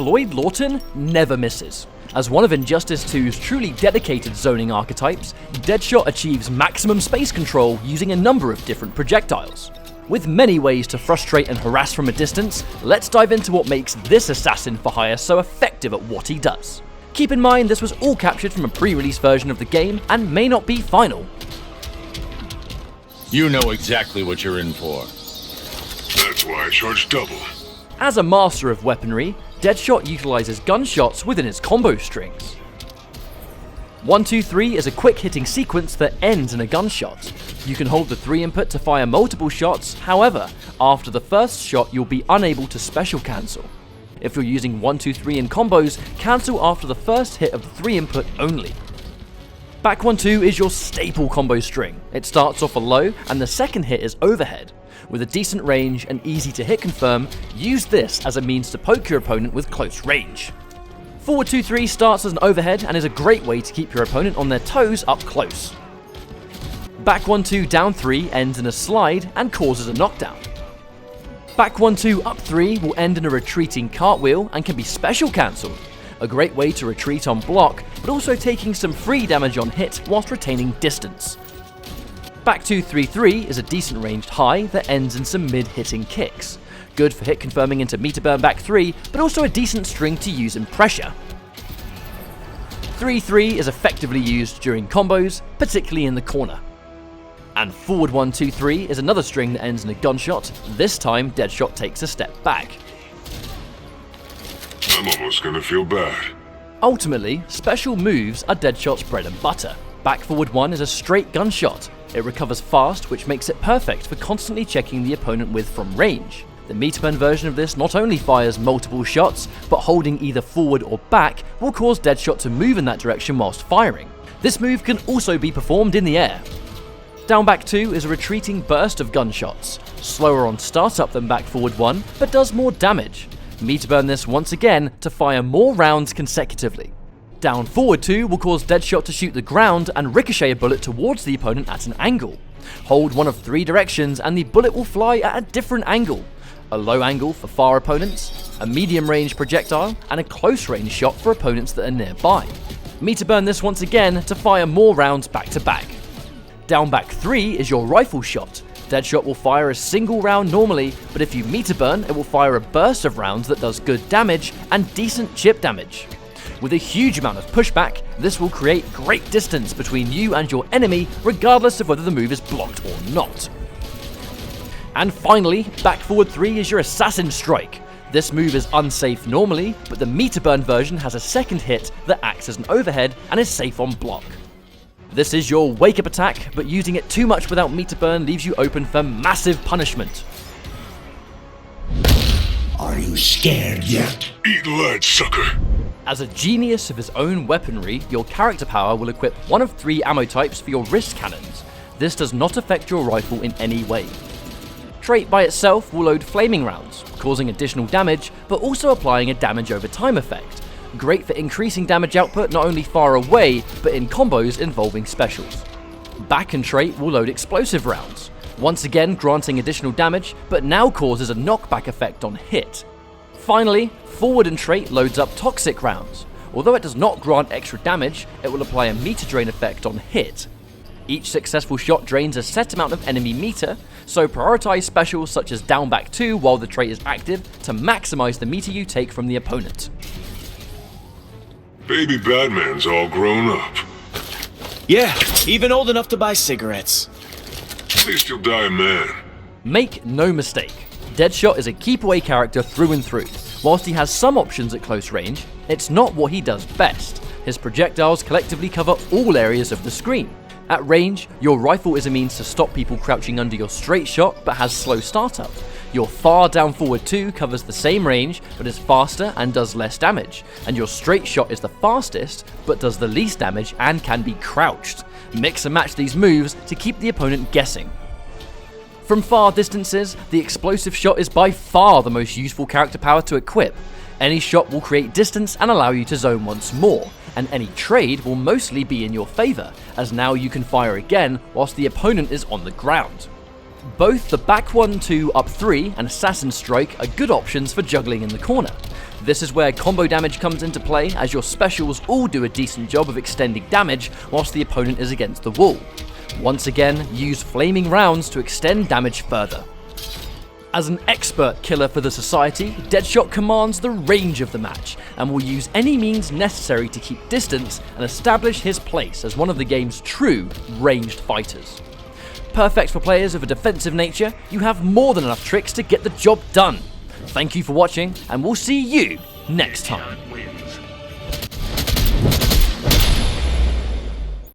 Lloyd Lawton never misses. As one of Injustice 2's truly dedicated zoning archetypes, Deadshot achieves maximum space control using a number of different projectiles. With many ways to frustrate and harass from a distance, let's dive into what makes this assassin for hire so effective at what he does. Keep in mind this was all captured from a pre-release version of the game and may not be final. You know exactly what you're in for. That's why I charge double. As a master of weaponry, Deadshot utilizes gunshots within his combo strings. 1, 2, 3 is a quick hitting sequence that ends in a gunshot. You can hold the 3 input to fire multiple shots, however, after the first shot you'll be unable to special cancel. If you're using 1, 2, 3 in combos, cancel after the first hit of the 3 input only. Back 1, 2 is your staple combo string. It starts off a low and the second hit is overhead. With a decent range and easy to hit confirm, use this as a means to poke your opponent with close range. Forward 2, 3 starts as an overhead and is a great way to keep your opponent on their toes up close. Back 1, 2 down 3 ends in a slide and causes a knockdown. Back 1, 2 up 3 will end in a retreating cartwheel and can be special cancelled. A great way to retreat on block, but also taking some free damage on hit whilst retaining distance. Back 2, 3, 3 is a decent ranged high that ends in some mid-hitting kicks. Good for hit confirming into meter burn back 3, but also a decent string to use in pressure. 3, 3 is effectively used during combos, particularly in the corner. And forward 1, 2, 3 is another string that ends in a gunshot. This time, Deadshot takes a step back. I'm almost gonna feel bad. Ultimately, special moves are Deadshot's bread and butter. Back forward 1 is a straight gunshot. It recovers fast, which makes it perfect for constantly checking the opponent with from range. The meter burn version of this not only fires multiple shots, but holding either forward or back will cause Deadshot to move in that direction whilst firing. This move can also be performed in the air. Down back 2 is a retreating burst of gunshots. Slower on startup than back forward 1, but does more damage. Meter burn this once again to fire more rounds consecutively. Down forward 2 will cause Deadshot to shoot the ground and ricochet a bullet towards the opponent at an angle. Hold one of 3 directions and the bullet will fly at a different angle. A low angle for far opponents, a medium range projectile, and a close range shot for opponents that are nearby. Meter burn this once again to fire more rounds back to back. Down back 3 is your rifle shot. Deadshot will fire a single round normally, but if you meter burn, it will fire a burst of rounds that does good damage and decent chip damage. With a huge amount of pushback, this will create great distance between you and your enemy, regardless of whether the move is blocked or not. And finally, back forward 3 is your assassin strike. This move is unsafe normally, but the meter burn version has a second hit that acts as an overhead and is safe on block. This is your wake up attack, but using it too much without meter burn leaves you open for massive punishment. Are you scared yet? Eat lead, sucker. As a genius of his own weaponry, your character power will equip one of 3 ammo types for your wrist cannons. This does not affect your rifle in any way. Trait by itself will load flaming rounds, causing additional damage, but also applying a damage over time effect. Great for increasing damage output not only far away, but in combos involving specials. Back and trait will load explosive rounds, once again granting additional damage, but now causes a knockback effect on hit. Finally, forward and trait loads up toxic rounds. Although it does not grant extra damage, it will apply a meter drain effect on hit. Each successful shot drains a set amount of enemy meter, so prioritize specials such as down back 2 while the trait is active to maximize the meter you take from the opponent. Baby Batman's all grown up. Yeah, even old enough to buy cigarettes. At least he'll die a man. Make no mistake, Deadshot is a keep away character through and through. Whilst he has some options at close range, it's not what he does best. His projectiles collectively cover all areas of the screen. At range, your rifle is a means to stop people crouching under your straight shot but has slow startup. Your far down forward 2 covers the same range but is faster and does less damage. And your straight shot is the fastest but does the least damage and can be crouched. Mix and match these moves to keep the opponent guessing. From far distances, the explosive shot is by far the most useful character power to equip. Any shot will create distance and allow you to zone once more, and any trade will mostly be in your favour, as now you can fire again whilst the opponent is on the ground. Both the back 1, 2, up 3 and assassin strike are good options for juggling in the corner. This is where combo damage comes into play, as your specials all do a decent job of extending damage whilst the opponent is against the wall. Once again, use flaming rounds to extend damage further. As an expert killer for the Society, Deadshot commands the range of the match, and will use any means necessary to keep distance and establish his place as one of the game's true ranged fighters. Perfect for players of a defensive nature, you have more than enough tricks to get the job done. Thank you for watching, and we'll see you next time.